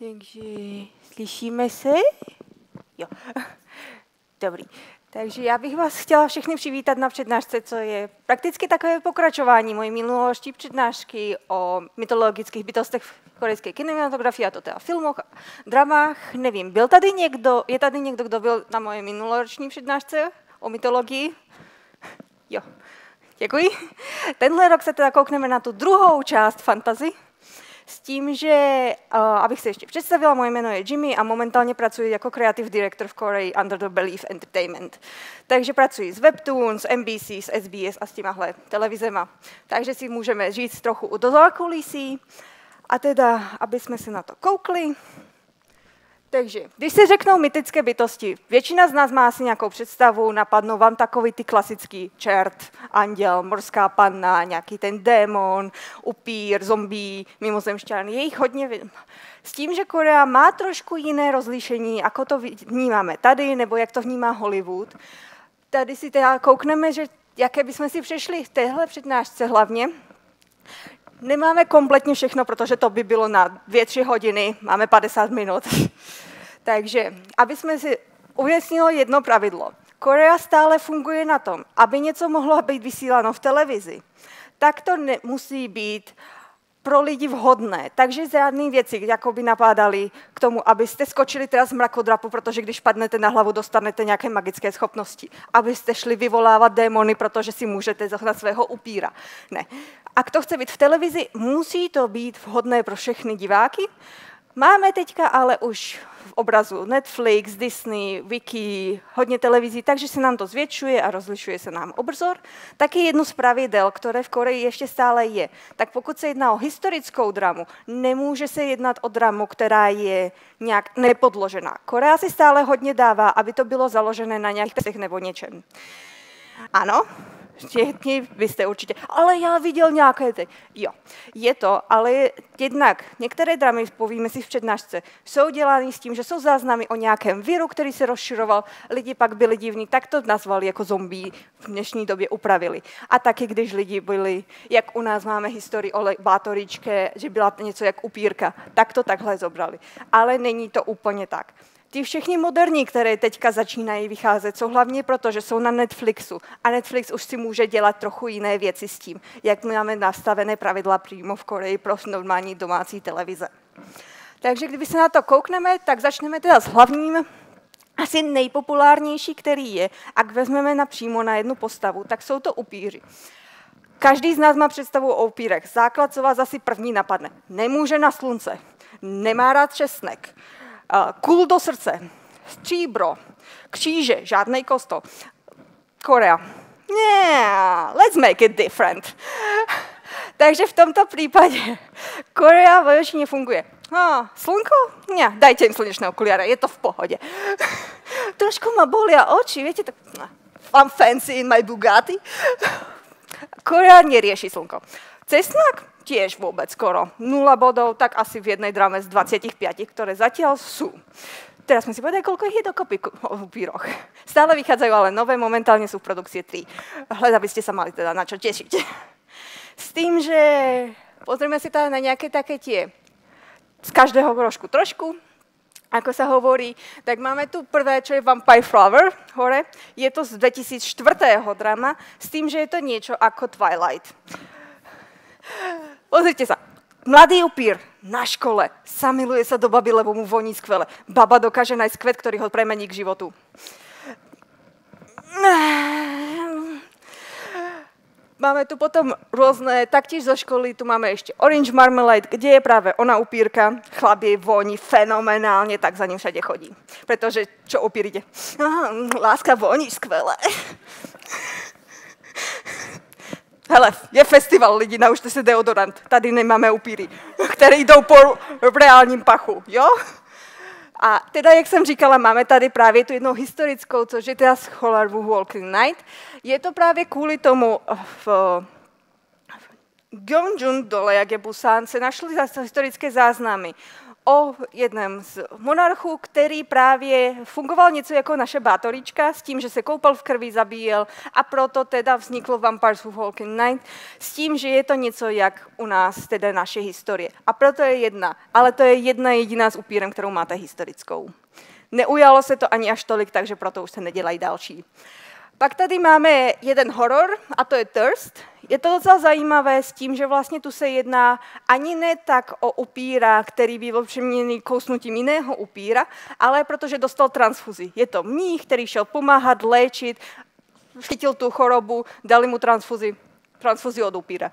Takže slyšíme se? Jo, dobrý. Takže já bych vás chtěla všechny přivítat na přednášce, co je prakticky takové pokračování mojí minuloroční přednášky o mytologických bytostech v korejské kinematografii, a to teda filmoch, dramách. Nevím, je tady někdo, kdo byl na moje minuloroční přednášce o mytologii? Jo, děkuji. Tenhle rok se teda koukneme na tu druhou část fantasy, s tím, že, abych se ještě představila, moje jméno je Jimmy a momentálně pracuji jako creative director v Koreji Under the Belief Entertainment. Takže pracuji s Webtoons, NBC, s SBS a s těmahle televizema. Takže si můžeme říct trochu do zákulisí. A teda, aby jsme se na to koukli. Takže, když se řeknou mytické bytosti, většina z nás má asi nějakou představu, napadnou vám takový ty klasický čert, anděl, morská panna, nějaký ten démon, upír, zombie, mimozemšťan, je jich hodně. S tím, že Korea má trošku jiné rozlišení, jako to vnímáme tady, nebo jak to vnímá Hollywood. Tady si teda koukneme, že jaké bychom si přešli v téhle přednášce hlavně. Nemáme kompletně všechno, protože to by bylo na 2-3 hodiny, máme 50 minut. Takže, aby jsme si ujasnili jedno pravidlo. Korea stále funguje na tom, aby něco mohlo být vysíláno v televizi, tak to musí být pro lidi vhodné. Takže žádné věci, jako by napádaly k tomu, abyste skočili teda z mrakodrapu, protože když padnete na hlavu, dostanete nějaké magické schopnosti. Abyste šli vyvolávat démony, protože si můžete zahnat svého upíra. Ne. A kdo chce být v televizi, musí to být vhodné pro všechny diváky. Máme teďka ale už v obrazu Netflix, Disney, Wiki, hodně televizí, takže se nám to zvětšuje a rozlišuje se nám obzor. Taky jedno z pravidel, které v Koreji ještě stále je. Tak pokud se jedná o historickou dramu, nemůže se jednat o dramu, která je nějak nepodložená. Korea si stále hodně dává, aby to bylo založené na nějakých textech nebo něčem. Ano? Všichni byste určitě, ale já viděl nějaké ty. Jo, je to, ale jednak některé dramy, povíme si v přednášce, jsou dělány s tím, že jsou záznamy o nějakém viru, který se rozširoval, lidi pak byli divní, tak to nazvali jako zombie, v dnešní době upravili. A taky, když lidi byli, jak u nás máme historii o Bátoričce, že byla něco jak upírka, tak to takhle zobrali. Ale není to úplně tak. Ty všechny moderní, které teďka začínají vycházet, jsou hlavně proto, že jsou na Netflixu. A Netflix už si může dělat trochu jiné věci s tím, jak máme nastavené pravidla přímo v Koreji pro normální domácí televize. Takže kdyby se na to koukneme, tak začneme teda s hlavním, asi nejpopulárnější, který je, a vezmeme napřímo na jednu postavu, tak jsou to upíři. Každý z nás má představu o upírech. Základ, co vás asi první napadne. Nemůže na slunce, nemá rád česnek, kůl do srdce, stříbro, kříže, žádnej kostol. Korea. Yeah, let's make it different. Takže v tomto případě Korea většině funguje. Slunko? Ne, dajte jim slunečné okuliare, je to v pohodě. Trošku ma bolia oči, viete, tak I'm fancy in my Bugatti. Korea nerieši slunko. Cesnak? Tiež vôbec skoro. 0 bodov, tak asi v jednej drame z 25, ktoré zatiaľ sú. Teraz sme si povedali, koľko ich je dokopy v upíroch. Stále vychádzajú ale nové, momentálne sú v produkcie 3. Hľad, aby ste sa mali teda na čo tešiť. S tým, že pozrieme si teda na nejaké také tie z každého trošku, ako sa hovorí, tak máme tu prvé, čo je Vampire Flower hore. Je to z 2004. drama, s tým, že je to niečo ako Twilight. Pozrite sa, mladý upír na škole samiluje sa do baby, lebo mu voní skvele. Baba dokáže nájsť kvet, ktorý ho premení k životu. Máme tu potom rôzne, taktiež zo školy, tu máme ešte Orange Marmalade, kde je práve ona upírka, chlap jej voní fenomenálne, tak za ním všade chodí. Pretože čo upír ide? Láska voní skvele. Hele, je festival lidi, naučte se deodorant. Tady nemáme upíry, které jdou po reálním pachu, jo? A teda, jak jsem říkala, máme tady právě tu jednou historickou, což je teda Scholar Who Walked in Night. Je to právě kvůli tomu Gyeongjun dole, jak je Busan, se našly historické záznamy o jednom z monarchů, který právě fungoval něco jako naše bátorička, s tím, že se koupal v krvi, zabíjel a proto teda vzniklo Vampires Who Walk in Night, s tím, že je to něco jak u nás, teda naše historie. A proto je jedna, ale to je jedna jediná s upírem, kterou máte historickou. Neujalo se to ani až tolik, takže proto už se nedělají další. Pak tady máme jeden horor, a to je Thirst. Je to docela zajímavé s tím, že vlastně tu se jedná ani ne tak o upíra, který byl přeměněný kousnutím jiného upíra, ale protože dostal transfuzi. Je to mních, který šel pomáhat, léčit, chytil tu chorobu, dali mu transfuzi od upíra.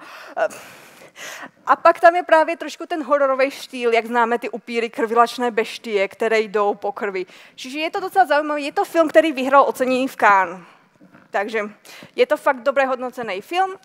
A pak tam je právě trošku ten hororový štýl, jak známe ty upíry, krvilačné beštie, které jdou po krvi. Čiže je to docela zajímavý. Je to film, který vyhrál ocenění v Cannes. Takže je to fakt dobře hodnocený film.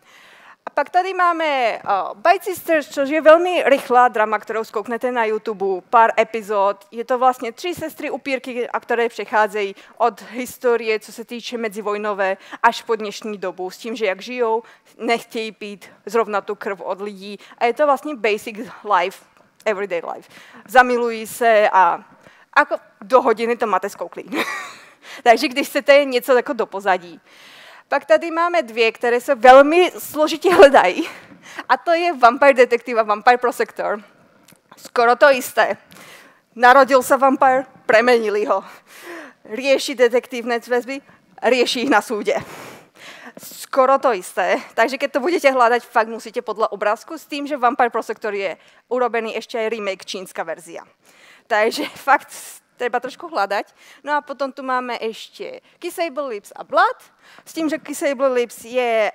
A pak tady máme Bite Sisters, což je velmi rychlá drama, kterou zkouknete na YouTube, pár epizod. Je to vlastně 3 sestry upírky, a které přecházejí od historie, co se týče mezivojnové, až po dnešní dobu, s tím, že jak žijou, nechtějí pít zrovna tu krv od lidí. A je to vlastně basic life, everyday life. Zamilují se a jako do hodiny to máte zkouklý. Takže když chcete něco jako do pozadí. Pak tady máme 2, které se velmi složitě hledají. A to je Vampire Detective a Vampire Prosecutor. Skoro to jisté. Narodil se vampír, premenili ho. Rieši detektívne väzby, rieši ich na súde. Skoro to isté. Takže keď to budete hľadať, fakt musíte podľa obrázku s tým, že Vampire Prosecutor je urobený ešte aj remake čínska verzia. Takže fakt treba trošku hľadať. No a potom tu máme ešte Kissable Lips a Blood, s tým, že Kissable Lips je,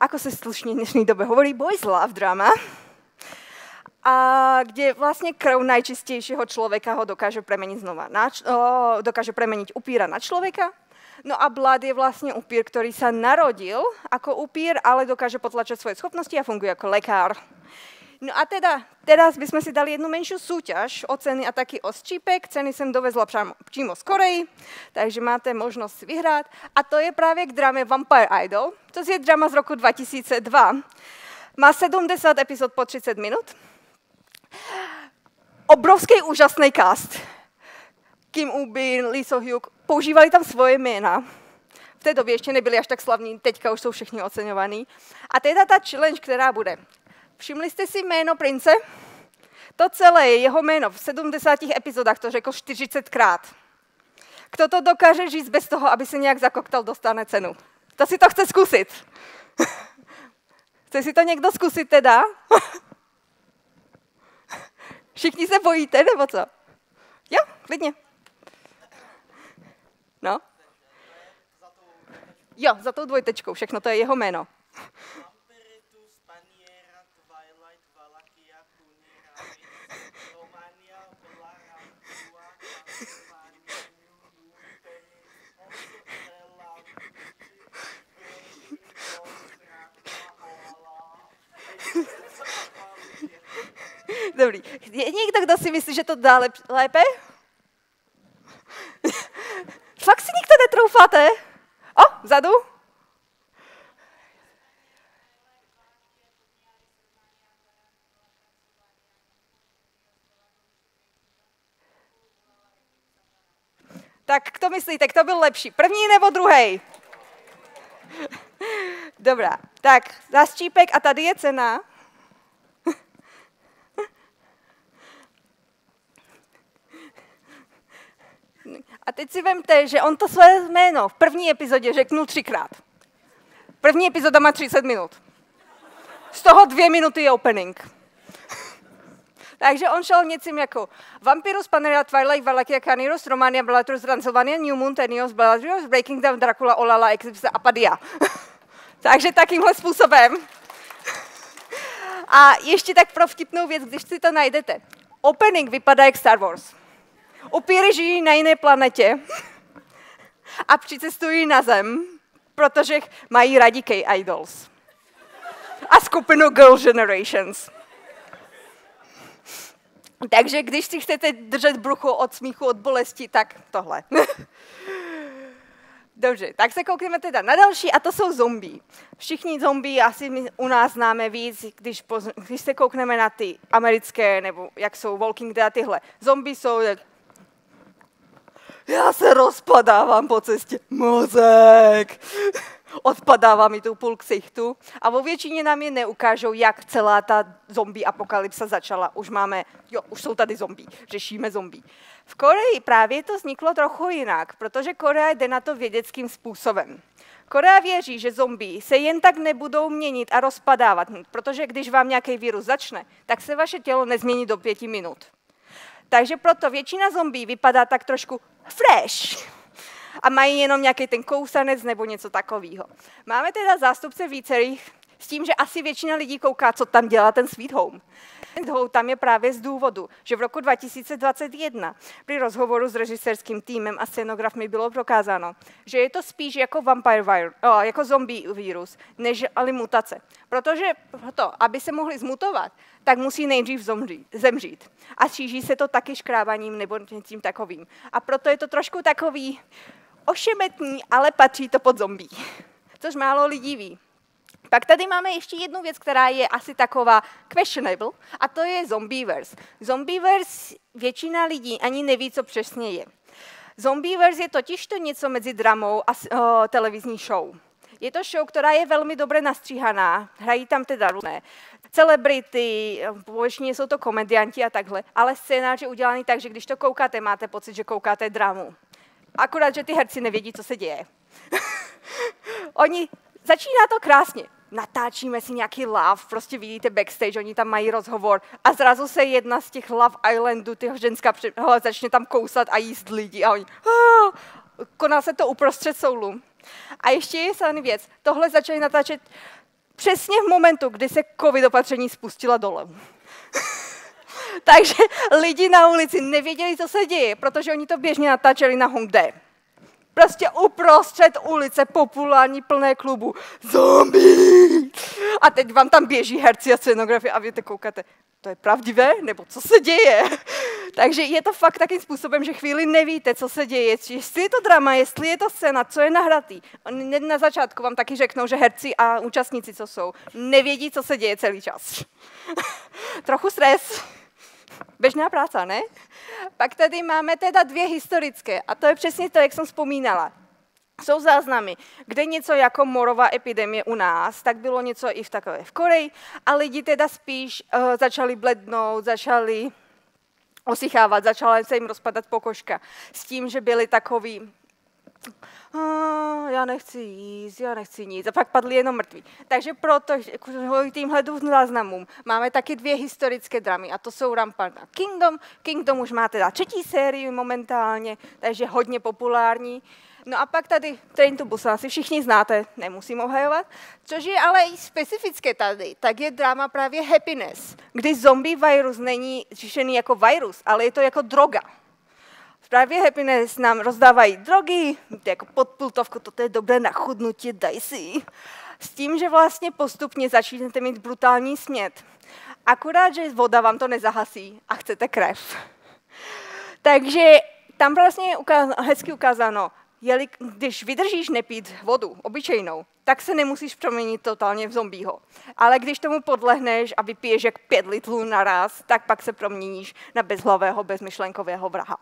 ako sa slušne v dnešnej dobe hovorí, boys love drama, a kde vlastne krv najčistejšieho človeka ho dokáže premeniť dokáže premeniť upíra na človeka. No a Blood je vlastne upír, ktorý sa narodil ako upír, ale dokáže potlačať svoje schopnosti a funguje ako lekár. No a teda, teraz bychom si dali jednu menšiu súťaž o ceny a taky o sčípek. Ceny jsem dovezla přímo z Koreji, takže máte možnost si vyhrát. A to je právě k drame Vampire Idol, to je drama z roku 2002. Má 70 epizod po 30 minut. Obrovský úžasný cast. Kim Woo-bin, Lee So-hyuk, používali tam svoje jména. V té době ještě nebyli až tak slavní, teďka už jsou všichni oceňovaní. A teda ta challenge, která bude. Všimli jste si jméno prince? To celé je jeho jméno. V 70 epizodách to řekl 40krát. Kdo to dokáže říct bez toho, aby se nějak zakoktal, dostane cenu. To si to chce zkusit. Chce si to někdo zkusit teda? Všichni se bojíte, nebo co? Jo, klidně. No? Jo, za tou dvojtečkou, všechno to je jeho jméno. Dobrý. Je někdo, kdo si myslí, že to dá lépe? Fakt si nikdo netroufáte? O, vzadu? Tak kdo myslíte, kdo byl lepší? První nebo druhý? Dobrá, tak za sčípek a tady je cena. A teď si vemte, že on to své jméno v první epizodě řeknul 3krát. První epizoda má 30 minut. Z toho 2 minuty je opening. Takže on šel něcím jako Vampirus, Panera, Twilight, Valakia, Canis, Romania, Bellatrix, Transylvania, New Moon, Tenios, Bellatrix, Breaking Down, Dracula, Olala, Eclipse a Padia. Takže takýmhle způsobem. A ještě tak pro vtipnou věc, když si to najdete. Opening vypadá jak Star Wars. Upíry žijí na jiné planetě a přicestují na Zem, protože mají rádi K-idols. A skupinu Girl Generations. Takže když si chcete držet brucho od smíchu, od bolesti, tak tohle. Dobře, tak se koukneme teda na další a to jsou zombie. Všichni zombie asi my u nás známe víc, když se koukneme na ty americké, nebo jak jsou Walking Dead a tyhle. Zombie jsou jak... Já se rozpadávám po cestě. Mozek! Odpadává mi tu půl ksichtu a vo většině nám je neukážou, jak celá ta zombie apokalypsa začala. Už jsou tady zombie, řešíme zombie. V Koreji právě to vzniklo trochu jinak, protože Korea jde na to vědeckým způsobem. Korea věří, že zombie se jen tak nebudou měnit a rozpadávat, protože když vám nějaký virus začne, tak se vaše tělo nezmění do 5 minut. Takže proto většina zombie vypadá tak trošku fresh a mají jenom nějaký ten kousanec nebo něco takového. Máme teda zástupce vícerých s tím, že asi většina lidí kouká, co tam dělá ten Sweet Home. Tam je právě z důvodu, že v roku 2021 při rozhovoru s režisérským týmem a scenografmi bylo prokázáno, že je to spíš jako jako zombie virus, než ale mutace. Protože proto, aby se mohli zmutovat, tak musí nejdřív zemřít. A šíří se to taky škrábaním nebo něčím takovým. A proto je to trošku takový ošemetný, ale patří to pod zombie. Což málo lidí ví. Pak tady máme ještě jednu věc, která je asi taková questionable, a to je Zombieverse. Zombieverse většina lidí ani neví, co přesně je. Zombieverse je totiž to něco mezi dramou a televizní show. Je to show, která je velmi dobře nastříhaná, hrají tam teda různé celebrity, většině jsou to komedianti a takhle, ale scénář je udělaný tak, že když to koukáte, máte pocit, že koukáte dramu. Akorát, že ty herci nevědí, co se děje. Začíná to krásně. Natáčíme si nějaký love, prostě vidíte backstage, oni tam mají rozhovor a zrazu se jedna z těch Love Islandů, těch ženská začne tam kousat a jíst lidi a oni koná se to uprostřed soulu. A ještě je slavný věc, tohle začali natáčet přesně v momentu, kdy se covid opatření spustila dolů. Takže lidi na ulici nevěděli, co se děje, protože oni to běžně natáčeli na Hongdae. Prostě uprostřed ulice, populární, plné klubu. Zombie! A teď vám tam běží herci a scenografy a vy to koukáte. To je pravdivé? Nebo co se děje? Takže je to fakt takým způsobem, že chvíli nevíte, co se děje. Jestli je to drama, jestli je to scéna, co je nahratý. Na začátku vám taky řeknou, že herci a účastníci, co jsou, nevědí, co se děje celý čas. Trochu stres. Běžná práce, ne? Pak tady máme teda 2 historické a to je přesně to, jak jsem vzpomínala. Jsou záznamy, kde něco jako morová epidemie u nás, tak bylo něco i v Koreji a lidi teda spíš začali blednout, začali osychávat, začala se jim rozpadat pokožka s tím, že byli takový já nechci jíst, já nechci nic. A pak padli jenom mrtví. Takže proto kvůli tímhle záznamům máme taky 2 historické dramy a to jsou Rampart a Kingdom. Kingdom už má teda 3. sérii momentálně, takže hodně populární. No a pak tady Train to Busan si všichni znáte, nemusím obhajovat. Což je ale i specifické tady, tak je drama právě Happiness, kdy zombie virus není řešený jako virus, ale je to jako droga. Právě Happiness nám rozdávají drogy, jako podpultovku, toto je dobré na chudnutí, daj si. S tím, že vlastně postupně začínáte mít brutální smět. Akorát, že voda vám to nezahasí a chcete krev. Takže tam vlastně je hezky ukázáno, když vydržíš nepít vodu obyčejnou, tak se nemusíš proměnit totálně v zombího. Ale když tomu podlehneš a vypiješ jak 5 litrů naraz, tak pak se proměníš na bezhlavého, bezmyšlenkového vraha.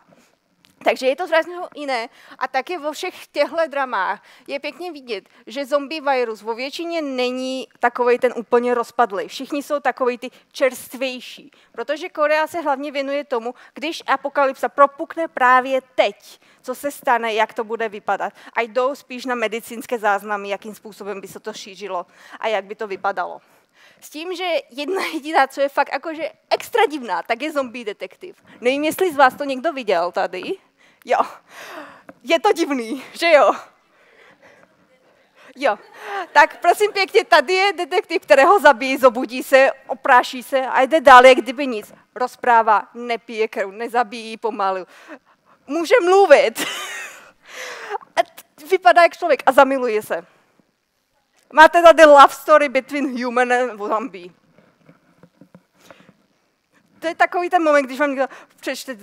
Takže je to zřejmě jiné a taky vo všech těchto dramách je pěkně vidět, že zombie virus vo většině není takovej ten úplně rozpadlý. Všichni jsou takovej ty čerstvější, protože Korea se hlavně věnuje tomu, když apokalypsa propukne právě teď, co se stane, jak to bude vypadat. A jdou spíš na medicínské záznamy, jakým způsobem by se to šířilo a jak by to vypadalo. S tím, že jedna jediná, co je fakt jakože extra divná, tak je zombie detektiv. Nevím, jestli z vás to někdo viděl tady. Jo, je to divný, že jo? Jo, tak prosím pěkně, tady je detektiv, kterého zabíjí, zobudí se, opráší se a jde dál, jak kdyby nic. Rozprává, nepije krv, nezabíjí pomalu. Může mluvit. Vypadá jak člověk a zamiluje se. Máte tady love story between human and zombie. To je takový ten moment, když vám někdo přečte,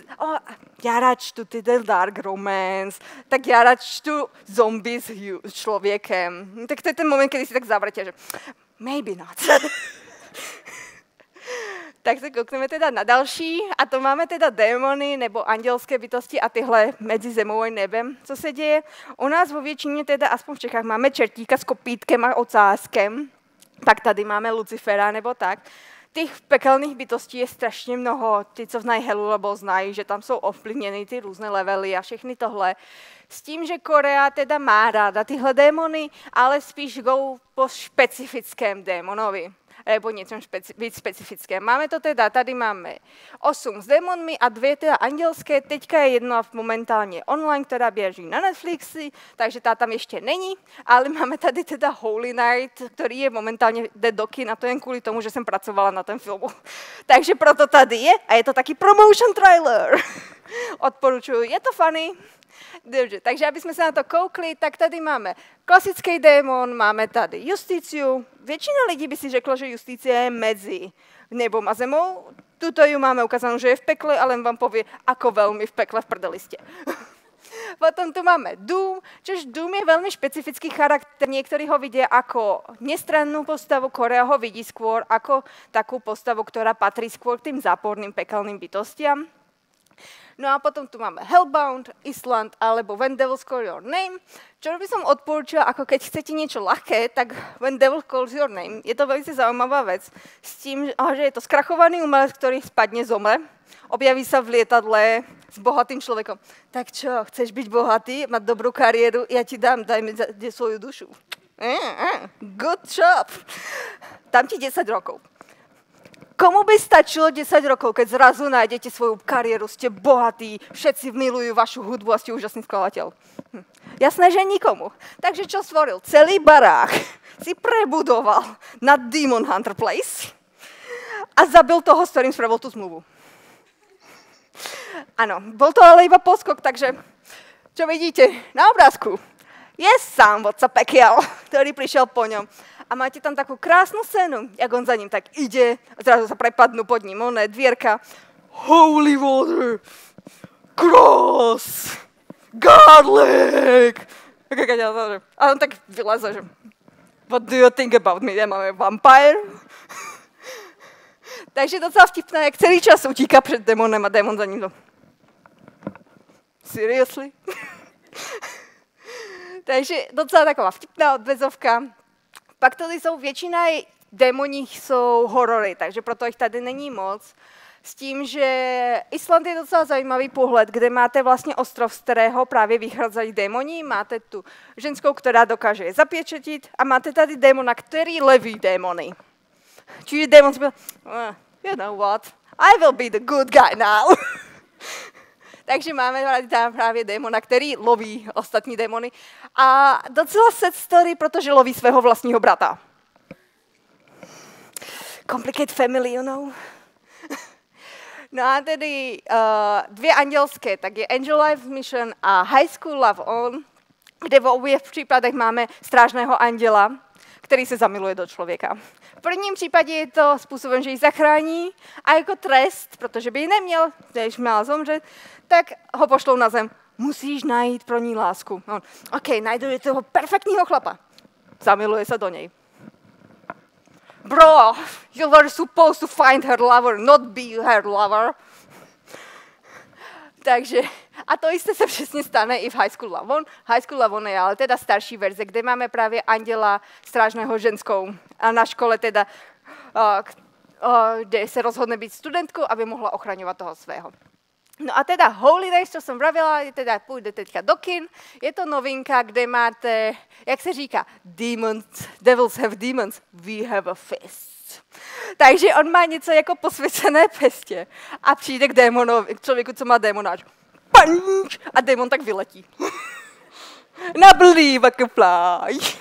já rád čtu ty dark romance, tak já rád čtu zombie s člověkem. Tak to je ten moment, kdy si tak zavratě, že maybe not. Tak se koukneme teda na další a to máme teda démony nebo andělské bytosti a tyhle mezi zemou a nebem. Co se děje? U nás vo většině teda, aspoň v Čechách, máme čertíka s kopítkem a ocáskem, pak tady máme Lucifera nebo tak. Těch pekelných bytostí je strašně mnoho. Ty, co znají Helu, nebo znají, že tam jsou ovlivněny ty různé levely a všechny tohle. S tím, že Korea teda má ráda tyhle démony, ale spíš jdou po specifickém démonovi. Nebo něco víc specifické. Máme to teda, tady máme 8 s démonmi a 2 teda andělské. Teďka je jedna momentálně online, která běží na Netflixi, takže ta tam ještě není, ale máme tady teda Holy Night, který je momentálně jde do kin, a to jen kvůli tomu, že jsem pracovala na tom filmu. Takže proto tady je a je to taky promotion trailer. Odporučuji, je to funny. Dobře, takže aby jsme se na to koukli, tak tady máme klasický démon, máme tady Justiciu. Většina lidí by si řekla, že Justicia je mezi nebom a zemou. Tuto ju máme ukázanou, že je v pekle, ale vám pově, ako velmi v pekle v prdelistě. Potom tu máme Doom, což Doom je velmi špecifický charakter. Niektorí ho vidia ako nestrannú postavu, Korea ho vidí skôr ako takú postavu, ktorá patrí skôr k tým záporným pekelným bytostiam. No a potom tu máme Hellbound, Island alebo When Devil Calls Your Name. Čo by som odporúčila, ako keď chcete niečo ľahké, tak When Devil Calls Your Name. Je to veľmi zaujímavá vec. S tým, že je to skrachovaný umelec, ktorý spadne, zomre. Objaví sa v lietadle s bohatým človekom. Tak čo, chceš byť bohatý, mať dobrú kariéru? Ja ti dám, daj mi svoju dušu. Good job. Dám ti 10 rokov. Komu by stačilo 10 rokov, keď zrazu nájdete svoju kariéru, ste bohatí, všetci milujú vašu hudbu a ste úžasný skladateľ? Jasné, že nikomu. Takže čo stvoril? Celý barák si prebudoval na Demon Hunter Place a zabil toho, s ktorým spravil tú zmluvu. Áno, bol to ale iba poskok, takže čo vidíte na obrázku? Je sám vodca pekiel, ktorý prišiel po ňom. A máte tam takú krásnu scénu, jak on za ním tak ide, a zrazu sa prepadnú pod ním oné dvierka. Holy water, cross, garlic. A on tak vyleze, že what do you think about me? Ja máme vampire. Takže docela vtipné, jak celý čas utíká před démonem a démon za ním to. Seriously? Takže docela taková vtipná odvezovka. Pak tady jsou většina démoních jsou horory, takže proto jich tady není moc. S tím, že Island je docela zajímavý pohled, kde máte vlastně ostrov, z kterého právě vycházejí démoni. Máte tu ženskou, která dokáže je zapěčetit a máte tady démona, který leví démony. Čiže démon si byl, you know what, I will be the good guy now. Takže máme tam právě démona, který loví ostatní démony. A docela sad story, protože loví svého vlastního brata. Complicated family, you know. No a tedy 2 andělské, tak je Angel Life Mission a High School Love On, kde v obou případech máme strážného anděla, který se zamiluje do člověka. V prvním případě je to způsobem, že ji zachrání a jako trest, protože by ji neměl, když měla zomřet, tak ho pošlou na zem. Musíš najít pro ní lásku. On, OK, najdu toho perfektního chlapa. Zamiluje se do něj. Bro, you were supposed to find her lover, not be her lover. Takže, a to jistě se přesně stane i v High School Love On. High School Love On je ale teda starší verze, kde máme právě anděla strážného ženskou. A na škole teda, kde se rozhodne být studentkou, aby mohla ochraňovat toho svého. No a teda Holy Days, co jsem vravila, je teda půjde teďka do kin. Je to novinka, kde máte, jak se říká, demons, devils have demons, we have a fist. Takže on má něco jako posvěcené pestě a přijde k démonovi, k člověku, co má démonáč. Punch! A démon tak vyletí. Na believe I can fly.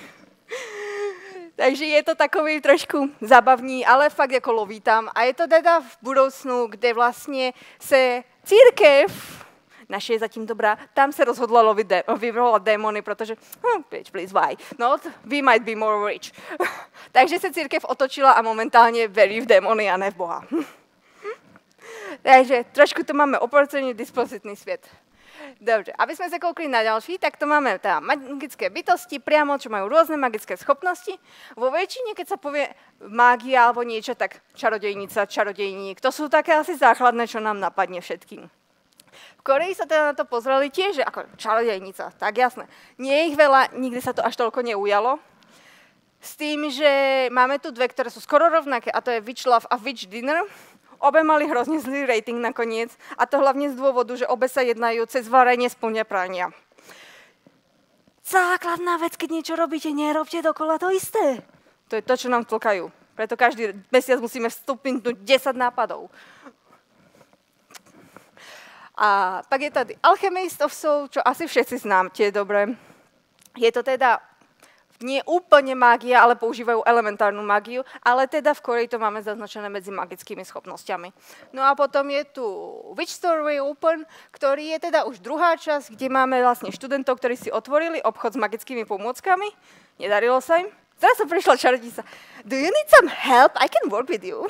Takže je to takový trošku zabavní, ale fakt jako loví tam. A je to teda v budoucnu, kde vlastně se církev, naše je zatím dobrá, tam se rozhodla vyvolat démony, protože, bitch, please, why? Not, we might be more rich. Takže se církev otočila a momentálně verí v démony a ne v Boha. Takže trošku tu máme oportunný dispozitný svet. Dobre, aby sme sa koukli na ďalší, tak to máme teda magické bytosti, priamo, čo majú rôzne magické schopnosti. Vo väčšine, keď sa povie mágia alebo niečo, tak čarodejnica, čarodejník, to sú také asi základné, čo nám napadne všetkým. V Koreji sa teda na to pozreli tiež, že ako čarodejnica, tak jasné. Nie je ich veľa, nikdy sa to až toľko neujalo. S tým, že máme tu dve, ktoré sú skoro rovnaké, a to je Witch Love a Witch Dinner. Obe mali hrozne zlý rating nakoniec, a to hlavne z dôvodu, že obe sa jednajú cez varenie spĺňa prania. Základná vec, keď niečo robíte, nerobte dokola to isté. To je to, čo nám tlkajú. Preto každý mesiac musíme vstúpiť 10 nápadov. A pak je tady Alchemist of Soul, čo asi všetci známte, dobre. Je to teda nie úplne mágia, ale používajú elementárnu mágiu, ale teda v Koreji to máme zaznačené medzi magickými schopnosťami. No a potom je tu Witch Story Open, ktorý je teda už druhá časť, kde máme vlastne študentov, ktorí si otvorili obchod s magickými pomôckami. Nedarilo sa im. Zrazu prišla čarodejnica. Do you need some help? I can work with you.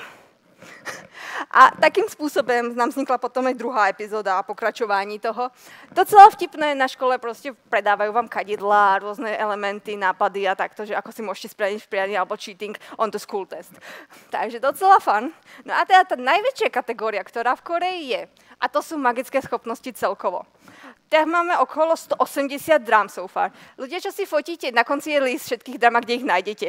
A takým spôsobom nám vznikla potom aj druhá epizóda a pokračování toho. Docela vtipné, na škole proste predávajú vám kadidlá, rôzne elementy, nápady a takto, že ako si môžete spraviť šprianie alebo cheating on the school test. Takže docela fun. No a teda tá najväčšia kategória, ktorá v Koreji je, a to sú magické schopnosti celkovo. Tak máme okolo 180 drám so far. Ľudia, čo si fotíte, na konci je list všetkých drám, kde ich nájdete.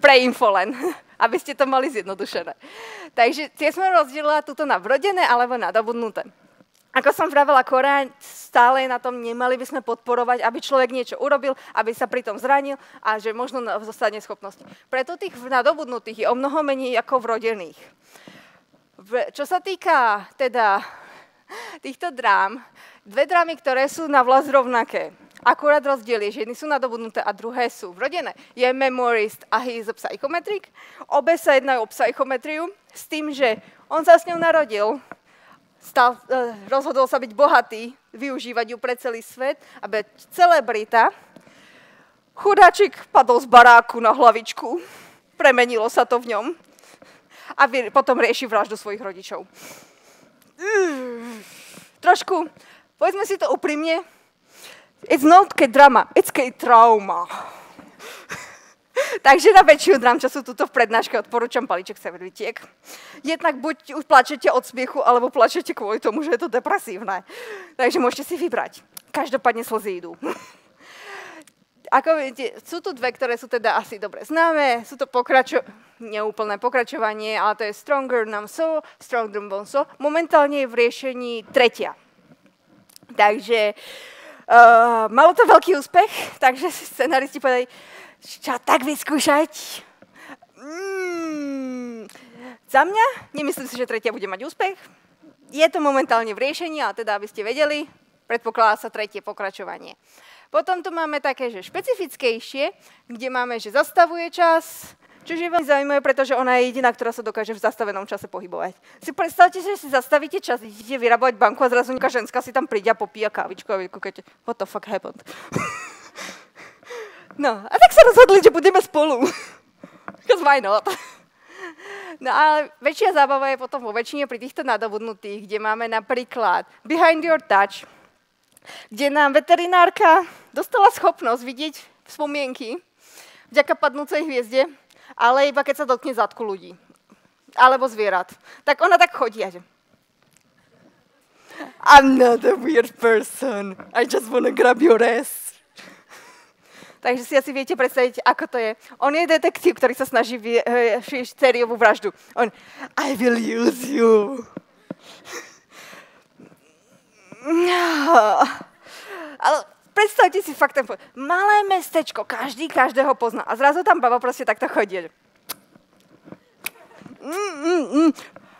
Pre info len, aby ste to mali zjednodušené. Takže tie sme rozdielila tuto na vrodené alebo nadobudnuté. Ako som vravela, Korea stále na tom, nemali by sme podporovať, aby človek niečo urobil, aby sa pritom zranil a že možno zostane schopnosti. Preto tých nadobudnutých je o mnoho menej ako vrodených. Čo sa týka teda týchto drám, dve drámy, ktoré sú na vlast rovnaké. Akurát rozdiel je, že jedny sú nadobudnuté a druhé sú vrodené. Je Memorist a he is a psychometric. Obe sa jednajú o psychometriu s tým, že on sa s ňou narodil, rozhodol sa byť bohatý, využívať ju pre celý svet a byť celebrita. Chudáčik padol z baráku na hlavičku, premenilo sa to v ňom a potom rieši vraždu svojich rodičov. Trošku, povedzme si to úprimne, it's not drama, it's trauma. Takže na väčšiu drám, čo sú tuto v prednáške, odporúčam balíček servetiek. Jednak buď už plačete od smiechu, alebo plačete kvôli tomu, že je to depresívne. Takže môžete si vybrať. Každopádne slzy idú. Ako viete, sú tu dve, ktoré sú teda asi dobre známe. Sú to neúplné pokračovanie, ale to je Stronger Numb So, Stronger Bone So. Momentálne je v riešení tretia. Takže malo to veľký úspech, takže scenaristi povedali, čo tak vyskúšať. Za mňa, nemyslím si, že tretia bude mať úspech. Je to momentálne v riešení, ale teda, aby ste vedeli, predpokladá sa tretie pokračovanie. Potom tu máme také, že špecifickejšie, kde máme, že zastavuje čas, čo je veľmi zaujímavé, pretože ona je jediná, ktorá sa dokáže v zastavenom čase pohybovať. Si predstavte, že si zastavíte čas, idete vyrábať banku a zrazu nejaká ženská si tam príde a popíja kávičku a vy kúkate, what the fuck happened? No, a tak sa rozhodli, že budeme spolu. Because why not? No ale väčšia zábava je potom vo väčšine pri týchto nadobudnutých, kde máme napríklad Behind Your Touch, kde nám veterinárka dostala schopnosť vidieť spomienky vďaka padnúcej hviezde, ale iba keď sa dotkne zadku ľudí. Alebo zvierat. Tak ona tak chodí. I'm not a weird person. I just wanna grab your ass. Takže si asi viete predstaviť, ako to je. On je detektív, ktorý sa snaží vyriešiť sériovú vraždu. On, I will use you. Ale predstavte si fakt ten malé mestečko, každý každého pozná. A zrazu tam baba proste takto chodí.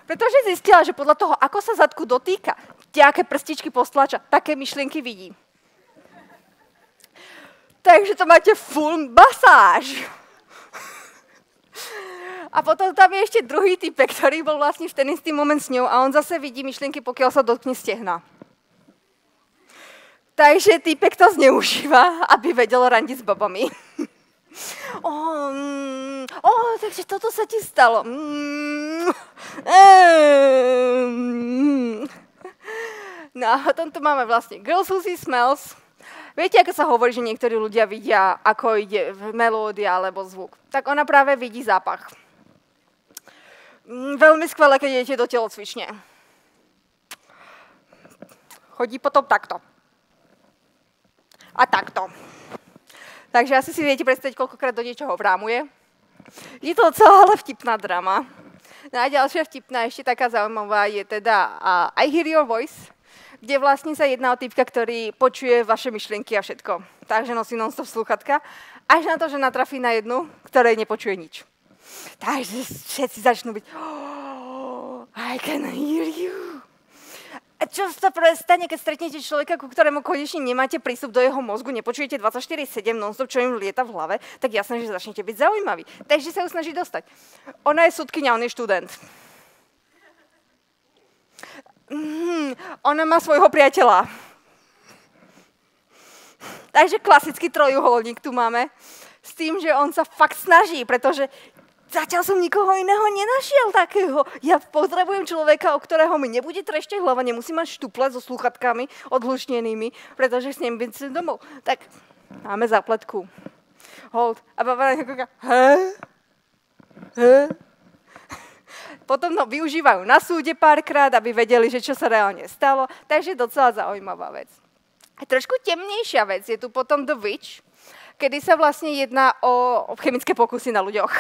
Pretože zistila, že podľa toho, ako sa zadku dotýka, aké prstičky postlača, také myšlienky vidí. Takže to máte full masáž. A potom tam je ešte druhý typek, ktorý bol vlastne v ten istý moment s ňou a on zase vidí myšlienky, pokiaľ sa dotkne stehna. Takže týpek to zneužíva, aby vedel randiť s babami. Takže toto sa ti stalo. No a potom tu máme vlastne Girls Who See Smells. Viete, ako sa hovorí, že niektorí ľudia vidia, ako ide melódia alebo zvuk. Tak ona práve vidí zápach. Veľmi skvelé, keď idete do telocvične. Chodí potom takto. A takto. Takže asi si viete predstaviť, koľkokrát do niečoho vrámuje. Je to celá ale vtipná drama. No a ďalšia vtipná, ešte taká zaujímavá, je teda I Hear Your Voice, kde vlastne sa jedná o typka, ktorý počuje vaše myšlienky a všetko. Takže nosí non-stop slúchatka, až na to, že natrafí na jednu, ktorej nepočuje nič. Takže všetci začnú byť I can hear you. A čo sa prvé stane, keď stretnete človeka, ku ktorému konečne nemáte prístup do jeho mozgu, nepočujete 24/7 non-stop, čo im lieta v hlave, tak jasné, že začnete byť zaujímaví. Takže sa ju snaží dostať. Ona je sudkyňa, on je študent. Ona má svojho priateľa. Takže klasický trojuholník tu máme. S tým, že on sa fakt snaží, pretože zatiaľ som nikoho iného nenašiel takého. Ja potrebujem človeka, o ktorého mi nebude trešťať hlava, nemusím mať štuple so slúchatkami odhlučnenými, pretože s ním byť domov. Tak máme zápletku. Hold. A baba kúka, Potom využívajú na súde párkrát, aby vedeli, že čo sa reálne stalo. Takže docela zaujímavá vec. A trošku temnejšia vec je tu potom The Witch, kedy sa vlastne jedná o chemické pokusy na ľuďoch,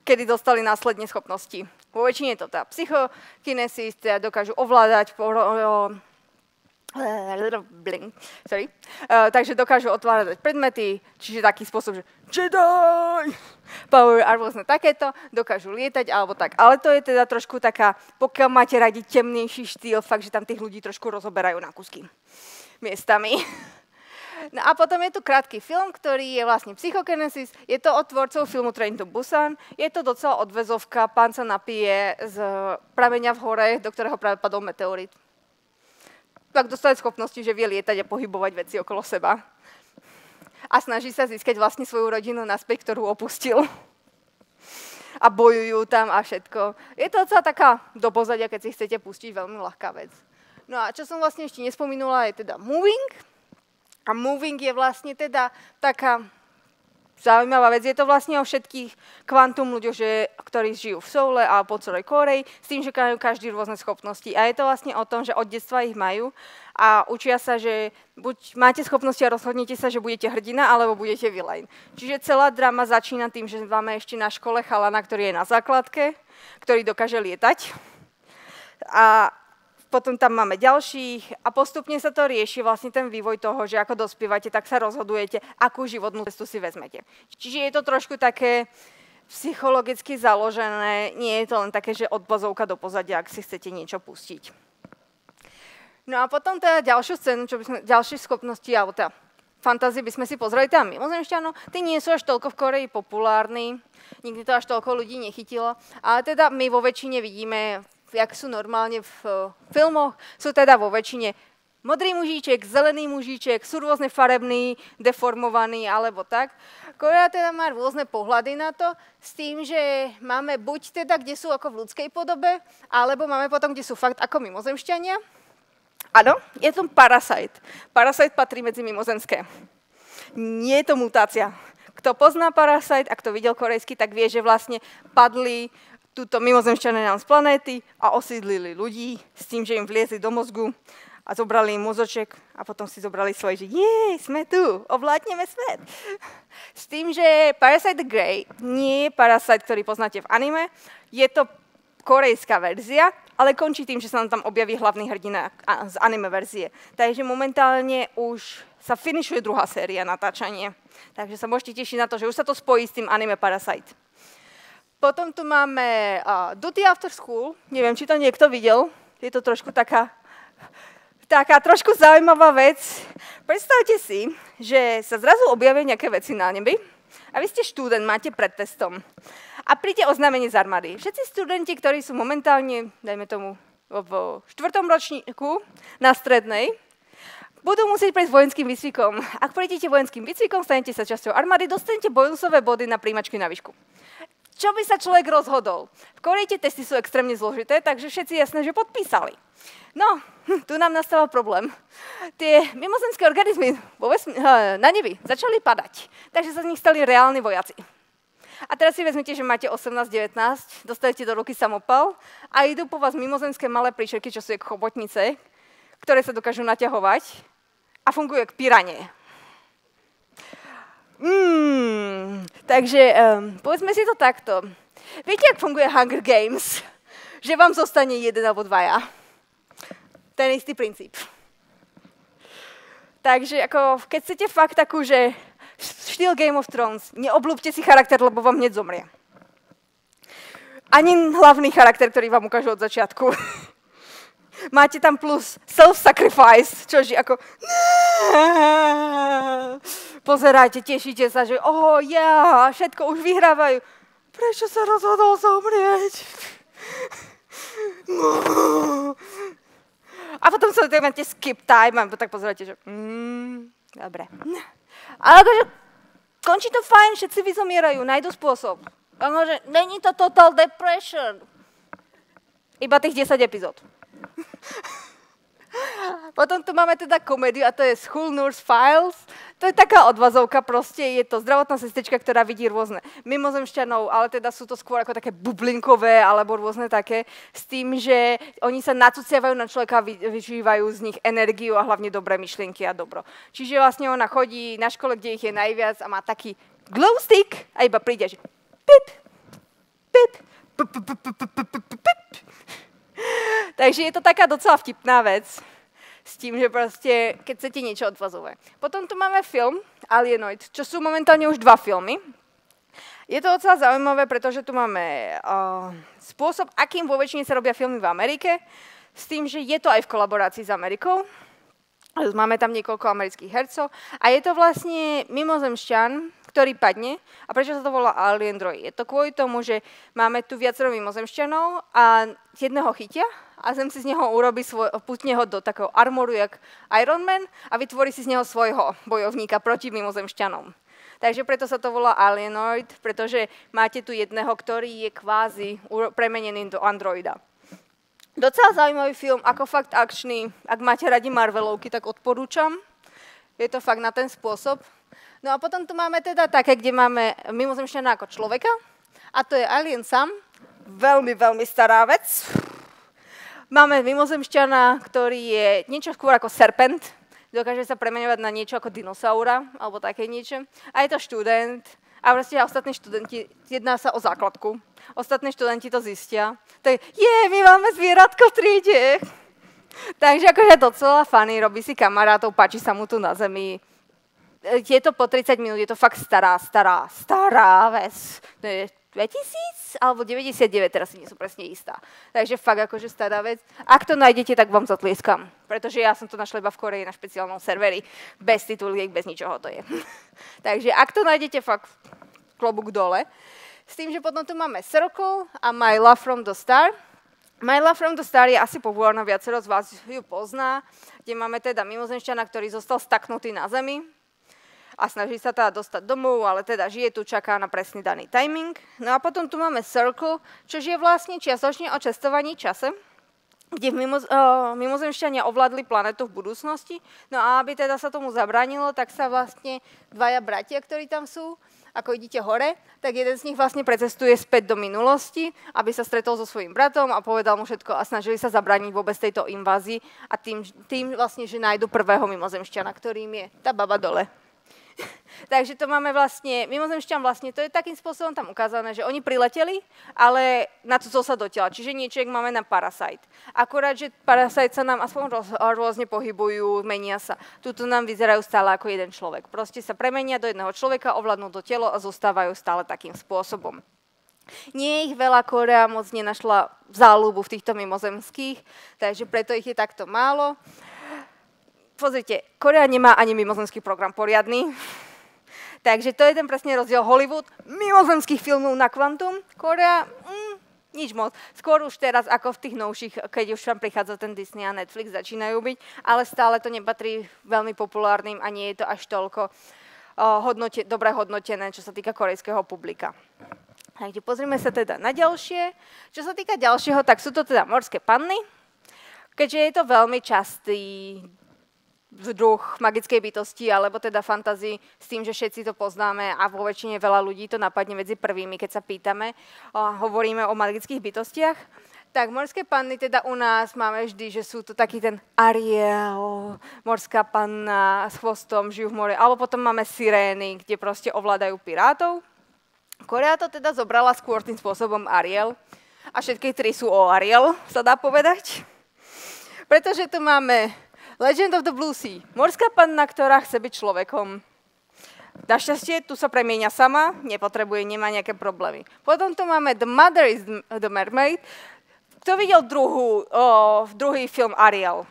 kedy dostali následne schopnosti. Vo väčšine je to tá psychokinesis, teda dokážu ovládať takže dokážu otvárať predmety, čiže taký spôsob, že Jedi power a rôzne takéto, dokážu lietať alebo tak. Ale to je teda trošku taká, pokiaľ máte radi temnejší štýl, fakt, že tam tých ľudí trošku rozoberajú na kusky miestami. No a potom je tu krátky film, ktorý je vlastne Psychokinesis. Je to od tvorcov filmu Train to Busan. Je to docela odvezovka. Pán sa napije z prameňa v hore, do ktorého práve padol meteorit. Tak dostane schopnosti, že vie lietať a pohybovať veci okolo seba. A snaží sa získať vlastne svoju rodinu naspäť, ktorú opustil. A bojujú tam a všetko. Je to docela taká do pozadia, keď si chcete pustiť, veľmi ľahká vec. No a čo som vlastne ešte nespomínula, je teda Moving. A Moving je vlastne teda taká zaujímavá vec. Je to vlastne o všetkých kvantum ľuďoch, ktorí žijú v Soule a po celej Kórei, s tým, že majú každý rôzne schopnosti. A je to vlastne o tom, že od detstva ich majú a učia sa, že buď máte schopnosti a rozhodnete sa, že budete hrdina, alebo budete villain. Čiže celá drama začína tým, že máme ešte na škole chalana, ktorý je na základke, ktorý dokáže lietať. A potom tam máme ďalších a postupne sa to rieši vlastne ten vývoj toho, že ako dospievate, tak sa rozhodujete, akú životnú cestu si vezmete. Čiže je to trošku také psychologicky založené, nie je to len také, že od pozovka do pozadia, ak si chcete niečo pustiť. No a potom teda ďalšiu scénu, ďalšie schopnosti, alebo teda fantázie by sme si pozreli tam mimozemšťanov. Tí nie sú až toľko v Koreji populárni, nikdy to až toľko ľudí nechytilo, ale teda my vo väčšine vidíme, jak sú normálne v filmoch, sú teda vo väčšine modrý mužíček, zelený mužíček, sú rôzne farební, deformovaní alebo tak. Korea teda má rôzne pohľady na to, s tým, že máme buď teda, kde sú ako v ľudskej podobe, alebo máme potom, kde sú fakt ako mimozemšťania. Áno, je to Parasite. Parasite patrí medzi mimozemské. Nie je to mutácia. Kto pozná Parasite a kto videl korejský, tak vie, že vlastne padli túto mimozemšťané nám z planéty a osídlili ľudí s tým, že im vliezli do mozgu a zobrali im mozoček a potom si zobrali svoje, že jej, sme tu, ovládneme svet. S tým, že Parasite the Grey nie je Parasite, ktorý poznáte v anime, je to korejská verzia, ale končí tým, že sa nám tam objaví hlavný hrdina z anime verzie. Takže momentálne už sa finišuje druhá séria natáčanie. Takže sa môžete tešiť na to, že už sa to spojí s tým anime Parasite. Potom tu máme Duty After School. Neviem, či to niekto videl. Je to trošku taká trošku zaujímavá vec. Predstavte si, že sa zrazu objavia nejaké veci na nebi a vy ste študent, máte pred testom. A príde oznámenie z armády. Všetci študenti, ktorí sú momentálne, dajme tomu, v 4. ročníku na strednej, Budú musieť prejsť vojenským výcvikom. Ak prejdete vojenským výcvikom, stanete sa časťou armády, dostanete bonusové body na príjmačky na výšku. Čo by sa človek rozhodol? V Korei tie testy sú extrémne zložité, takže všetci jasné, že podpísali. No, tu nám nastal problém. Tie mimozemské organizmy na nebi začali padať, takže sa z nich stali reálni vojaci. A teraz si vezmite, že máte 18-19, dostanete do ruky samopal a idú po vás mimozemské malé príšerky, čo sú jak chobotnice, ktoré sa dokážu naťahovať a fungujú jak piranie. Takže povedzme si to takto. Viete, jak funguje Hunger Games? Že vám zostane jeden alebo dvaja. Ten istý princíp. Takže ako, keď chcete fakt takú, že štýl Game of Thrones, neobľúbte si charakter, lebo vám hneď zomrie. Ani hlavný charakter, ktorý vám ukážu od začiatku. Máte tam plus self-sacrifice, čože ako pozeráte, tešíte sa, že všetko už vyhrávajú. Prečo sa rozhodol zomrieť? A potom sa máte skip time a tak pozeráte, že dobre. Ale akože končí to fajn, všetci vyzomierajú, nájdu spôsob. Akože není to total depression. Iba tých 10 epizód. Potom tu máme teda komédiu a to je School Nurse Files. To je taká odvazovka proste, je to zdravotná sestrička, ktorá vidí rôzne mimozemšťanov, ale teda sú to skôr ako také bublinkové alebo rôzne také, s tým, že oni sa nacuciavajú na človeka a vyžívajú z nich energiu a hlavne dobré myšlienky a dobro. Čiže vlastne ona chodí na škole, kde ich je najviac a má taký glow stick a iba príde, že pip, pip, pip, pip, pip, pip, pip, pip. Takže je to taká docela vtipná vec s tým, že proste, keď chcete niečo odvazové. Potom tu máme film Alienoid, čo sú momentálne už 2 filmy. Je to docela zaujímavé, pretože tu máme spôsob, akým vo väčšine sa robia filmy v Amerike, s tým, že je to aj v kolaborácii s Amerikou. Máme tam niekoľko amerických hercov a je to vlastne mimozemšťan, ktorý padne. A prečo sa to volá Alien Droid? Je to kvôli tomu, že máme tu viacero mimozemšťanov a jedného chytia a Zem si z neho urobí putne ho do takého armoru jak Iron Man a vytvorí si z neho svojho bojovníka proti mimozemšťanom. Takže preto sa to volá Alienoid, pretože máte tu jedného, ktorý je kvázi premenený do androida. Docela zaujímavý film, ako fakt akčný. Ak máte radi Marvelovky, tak odporúčam. Je to fakt na ten spôsob. No a potom tu máme teda také, kde máme mimozemšťana ako človeka. A to je Alien sám. Veľmi, veľmi stará vec. Máme mimozemšťana, ktorý je niečo skôr ako serpent. Dokáže sa premeňovať na niečo ako dinosaura, alebo také niečo. A je to študent. A vlastne ostatní študenti, jedná sa o základku. Ostatní študenti to zistia. Tak my máme zvieratko v triede. Takže akože docela funny, robí si kamarátov, páči sa mu tu na Zemi. Je to po 30 minút, je to fakt stará vec. To je 2000 alebo 99, teraz si nie som presne istá. Takže fakt akože stará vec. Ak to nájdete, tak vám zatlieskam. Pretože ja som to našla iba v Koreji na špeciálnom serveri. Bez tituliek, bez ničoho to je. Takže ak to nájdete, fakt klobúk dole. S tým, že potom tu máme Circle a My Love from the Star. My Love from the Star je asi populárna, viacero z vás ju pozná, kde máme teda mimozemšťana, ktorý zostal staknutý na Zemi a snaží sa teda dostať domov, ale teda žije tu, čaká na presný daný timing. No a potom tu máme Circle, čo je vlastne čiastočne o cestovaní čase, kde mimozemšťania ovládli planetu v budúcnosti. No a aby teda sa tomu zabránilo, tak sa vlastne dvaja bratia, ktorí tam sú, ako idete hore, tak jeden z nich vlastne precestuje späť do minulosti, aby sa stretol so svojím bratom a povedal mu všetko a snažili sa zabrániť vôbec tejto invázii a tým vlastne, že nájdu prvého mimozemšťana, ktorým je tá baba dole. Takže to máme vlastne, mimozemšťan vlastne, to je takým spôsobom tam ukázané, že oni prileteli, ale nacucol sa do tela, čiže niečo, jak máme na Parasite. Akurát, že Parasite sa nám aspoň rôzne pohybujú, menia sa. Tuto nám vyzerajú stále ako jeden človek. Proste sa premenia do jedného človeka, ovládnu to telo a zostávajú stále takým spôsobom. Nie ich veľa, Korea moc nenašla záľubu v týchto mimozemských, takže preto ich je takto málo. Pozrite, Korea nemá ani mimozemský program poriadny, takže to je ten presne rozdiel Hollywood, mimozemských filmov na kvantum. Korea Nič moc. Skôr už teraz, ako v tých novších, keď už tam prichádza ten Disney a Netflix, začínajú byť, ale stále to nepatrí veľmi populárnym a nie je to až toľko dobre hodnotené, čo sa týka korejského publika. Takže pozrime sa teda na ďalšie. Čo sa týka ďalšieho, tak sú to teda morské panny, keďže je to veľmi častý druh magickej bytosti, alebo teda fantázii s tým, že všetci to poznáme a vo väčšine veľa ľudí to napadne medzi prvými, keď sa pýtame, hovoríme o magických bytostiach. Tak morské panny teda u nás máme vždy, že sú to taký ten Ariel, morská panna s chvostom, žijú v mori, alebo potom máme sirény, kde proste ovládajú pirátov. Korea to teda zobrala skôr tým spôsobom Ariel a všetky tri sú o Ariel, sa dá povedať. Pretože tu máme Legend of the Blue Sea, morská panna, ktorá chce byť človekom. Našťastie, tu sa premieňa sama, nepotrebuje, nemá nejaké problémy. Potom tu máme The Mother is the Mermaid. Kto videl druhý film Ariel?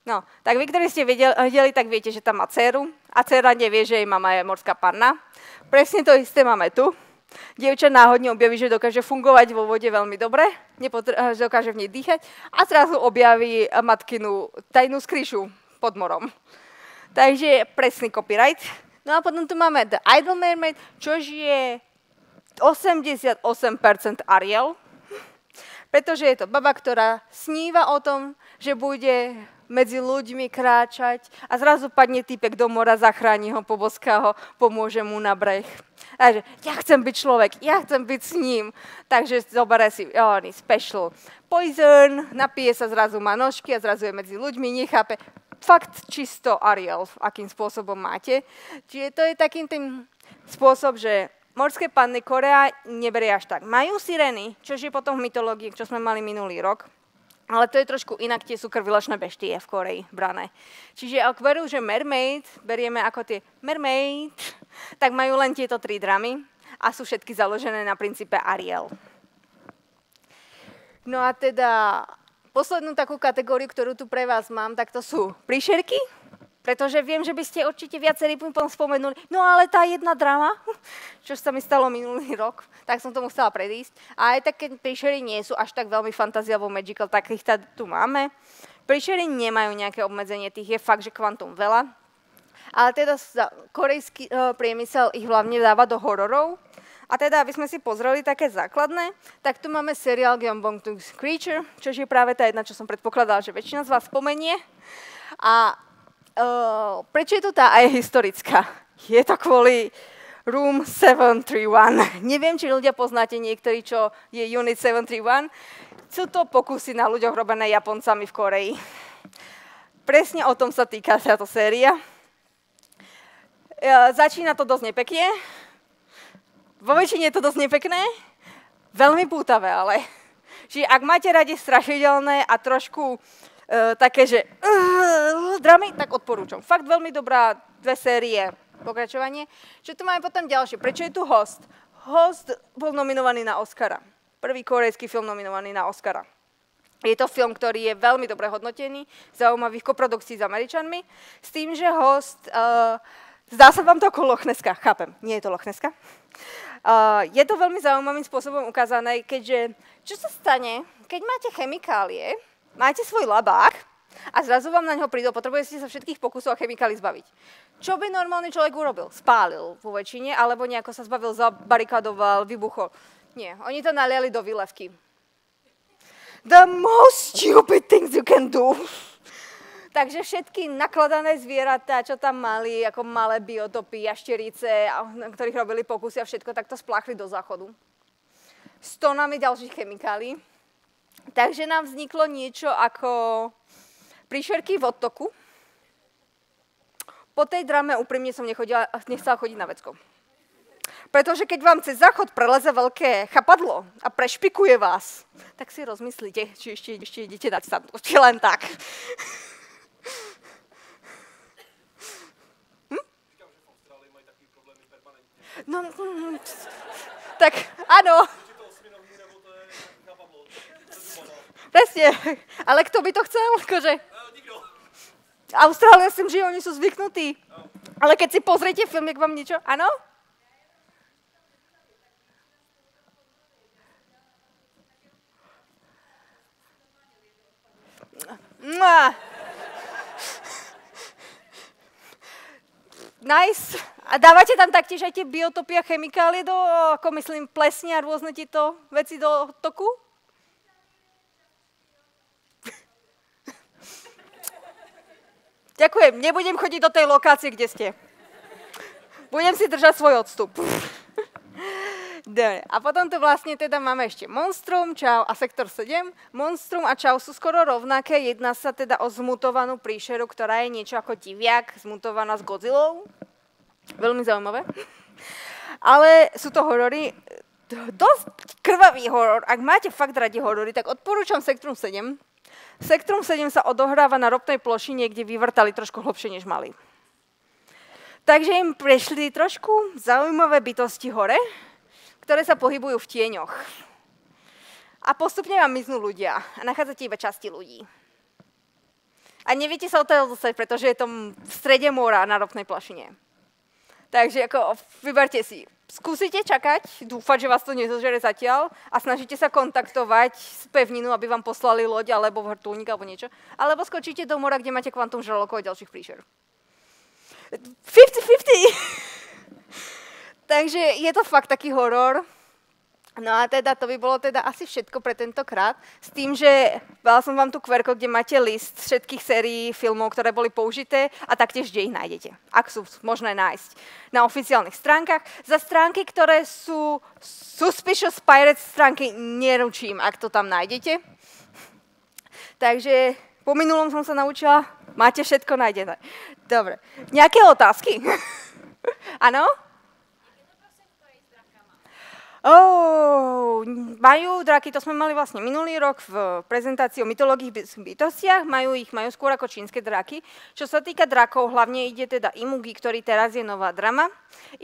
No, tak vy, ktorí ste videli, tak viete, že tam má dceru a dcera nevie, že jej mama je morská panna. Presne to isté máme tu. Dievča náhodne objaví, že dokáže fungovať vo vode veľmi dobre, že dokáže v nej dýchať a zrazu objaví matkinu tajnú skryšu pod morom. Takže presný copyright. No a potom tu máme The Idle Mermaid, čož je 88% Ariel, pretože je to baba, ktorá sníva o tom, že bude medzi ľuďmi kráčať a zrazu padne týpek do mora, zachráni ho, poboská ho, pomôže mu na breh. Takže ja chcem byť človek, ja chcem byť s ním. Takže zoberie si special poison, napije sa, zrazu má nožky a zrazu je medzi ľuďmi, nechápe. Fakt čisto Ariel, akým spôsobom máte. Čiže to je takým tým spôsob, že morské panny Korea neberie až tak. Majú sirény, čo je potom v mytológii, čo sme mali minulý rok. Ale to je trošku inak, tie sú krvilačné beštie v Koreji brané. Čiže ak veru, že mermaid berieme ako tie mermaid, tak majú len tieto tri dramy a sú všetky založené na princípe Ariel. No a teda poslednú takú kategóriu, ktorú tu pre vás mám, tak to sú príšerky, pretože viem, že by ste určite viacerí spomenuli, no ale tá jedna drama, čo sa mi stalo minulý rok, tak som to musela predísť. A aj tak, keď príšery nie sú až tak veľmi fantasy alebo magical, tak ich tu máme. Príšery nemajú nejaké obmedzenie, tých je fakt, že kvantum veľa. Ale teda korejský priemysel ich hlavne dáva do hororov. A teda, aby sme si pozreli také základné, tak tu máme seriál Gyeongbong Creature, čo je práve tá jedna, čo som predpokladala, že väčšina z vás spomenie. A prečo je to tá aj historická? Je to kvôli Room 731. Neviem, či ľudia poznáte niektorí, čo je Unit 731. Sú to pokusy na ľuďoch robené Japoncami v Koreji. Presne o tom sa týka táto séria. Začína to dosť nepekne. Vo väčšine je to dosť nepekné. Veľmi pútavé, ale. Čiže ak máte radi strašidelné a trošku také, že dramy, tak odporúčam. Fakt veľmi dobrá, 2 série, pokračovanie. Čo tu máme potom ďalšie? Prečo je tu Host? Host bol nominovaný na Oscara. Prvý korejský film nominovaný na Oscara. Je to film, ktorý je veľmi dobre hodnotený, zaujímavých koprodukcií s Američanmi, s tým, že Host, zdá sa vám to ako Loch Nesska, chápem, nie je to Loch Nesska. Je to veľmi zaujímavým spôsobom ukázané, keďže, čo sa stane, keď máte chemikálie, máte svoj labák a zrazu vám na ňo prídu, potrebujete sa všetkých pokusov a chemikálií zbaviť. Čo by normálny človek urobil? Spálil vo väčšine, alebo nejako sa zbavil, zabarikadoval, vybuchol. Nie, oni to naliali do výlevky. The most stupid things you can do. Takže všetky nakladané zvieratá, čo tam mali, ako malé biotopy, jašterice, na ktorých robili pokusy a všetko, tak to spláchli do záchodu. S tonami ďalších chemikálií. Takže nám vzniklo niečo ako príšerky v odtoku. Po tej drame úprimne som nechcela chodiť na vecko. Pretože keď vám cez záchod preleze veľké chapadlo a prešpikuje vás, tak si rozmyslíte, či ešte idete dať sadnúť. Len tak. No, tak áno. Presne, ale kto by to chcel? Akože? Nikto. Austrália s tým, že oni sú zvyknutí. Ale keď si pozriete film, jak vám niečo... Áno? Nice. A dávate tam taktiež aj tie biotopy a chemikálie do, ako myslím, plesne a rôzne tieto veci do toku? Ďakujem, nebudem chodiť do tej lokácie, kde ste. Budem si držať svoj odstup. Dobre, a potom tu vlastne teda máme ešte Monstrum, Čau a Sektor 7. Monstrum a Čau sú skoro rovnaké, jedná sa teda o zmutovanú príšeru, ktorá je niečo ako diviak, zmutovaná s Godzillou. Veľmi zaujímavé. Ale sú to horory, dosť krvavý horor. Ak máte fakt radi horory, tak odporúčam Sektrum 7. Sektrum 7 sa odohráva na ropnej plošine, kde vyvrtali trošku hlbšie, než mali. Takže im prešli trošku zaujímavé bytosti hore, ktoré sa pohybujú v tieňoch. A postupne vám miznú ľudia a nachádzate iba časti ľudí. A neviete sa odtiaľ dostať, pretože je to v strede mora na ropnej plošine. Takže ako vyberte si. Skúsite čakať, dúfať, že vás to nezožere zatiaľ a snažíte sa kontaktovať s pevninu, aby vám poslali loď alebo vrtuľník alebo niečo. Alebo skočíte do mora, kde máte kvantum žralokov a ďalších príšer. 50-50! Takže je to fakt taký horor. No a teda to by bolo teda asi všetko pre tentokrát. S tým, že dala som vám tu kverko, kde máte list všetkých sérií filmov, ktoré boli použité a taktiež, kde ich nájdete, ak sú možné nájsť na oficiálnych stránkach. Za stránky, ktoré sú Suspicious Pirates stránky, neručím, ak to tam nájdete. Takže po minulom som sa naučila, máte všetko nájdené. Dobre, nejaké otázky? Áno? Majú draky, to sme mali vlastne minulý rok v prezentácii o mytologických bytostiach, majú skôr ako čínske draky. Čo sa týka drakov, hlavne ide teda Imugi, ktorý teraz je nová drama.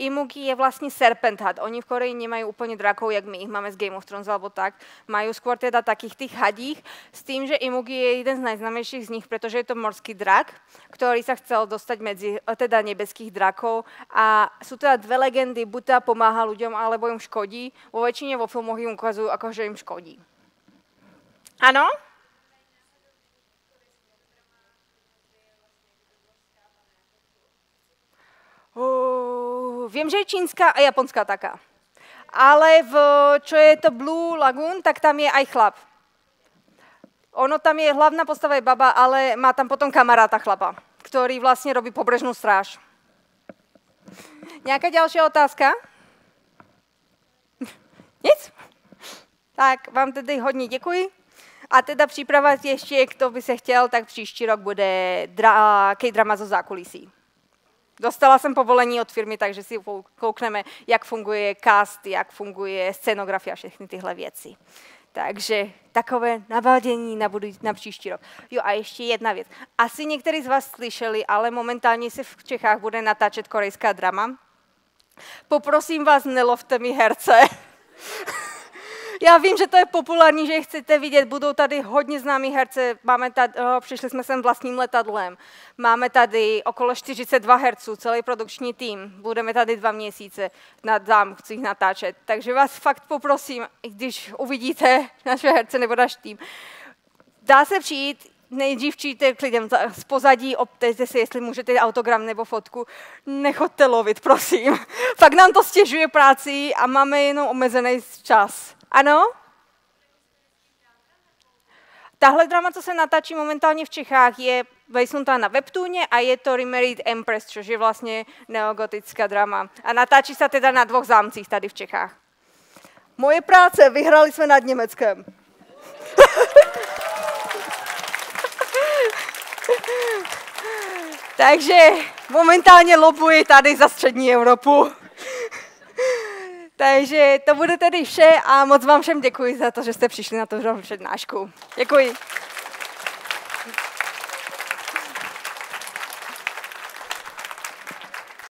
Imugi je vlastne Serpent had. Oni v Koreji nemajú úplne drakov, jak my ich máme z Game of Thrones alebo tak. Majú skôr teda takých tých hadích, s tým, že Imugi je jeden z najznámejších z nich, pretože je to morský drak, ktorý sa chcel dostať medzi teda nebeských drakov. A sú teda dve legendy, buď pomáha ľuďom, alebo im škodí. Vo väčšine vo filmoch im ukazujú, akože im škodí. Áno? Viem, že je čínska a japonská taká. Ale čo je to Blue Lagoon, tak tam je aj chlap. Ono tam je, hlavná postava je baba, ale má tam potom kamaráta chlapa, ktorý vlastne robí pobrežnú stráž. Nejaká ďalšia otázka? Nic? Tak vám tedy hodně děkuji. A teda připravovat ještě, kdo by se chtěl, tak příští rok bude K-drama zo zákulisí. Dostala jsem povolení od firmy, takže si koukneme, jak funguje cast, jak funguje scenografie a všechny tyhle věci. Takže takové navadění na příští rok. Jo a ještě jedna věc. Asi někteří z vás slyšeli, ale momentálně se v Čechách bude natáčet korejská drama. Poprosím vás, nelovte mi herce. Já vím, že to je populární, že je chcete vidět, budou tady hodně známí herce, přišli jsme sem vlastním letadlem, máme tady okolo 42 herců, celý produkční tým, budeme tady 2 měsíce na zámcích natáčet, takže vás fakt poprosím, když uvidíte naše herce nebo náš tým, dá se přijít, nejdřív přijďte k lidem z pozadí, optejte si, jestli můžete autogram nebo fotku. Nechoďte lovit, prosím. Fakt nám to stěžuje práci a máme jenom omezený čas. Ano? Tahle drama, co se natáčí momentálně v Čechách, je vejsnutá na webtooně a je to Remarried Empress, což je vlastně neogotická drama. A natáčí se teda na 2 zámcích tady v Čechách. Moje práce, vyhrali jsme nad Německem. Takže momentálně lobuji tady za střední Evropu. Takže to bude tedy vše a moc vám všem děkuji za to, že jste přišli na tu přednášku. Děkuji.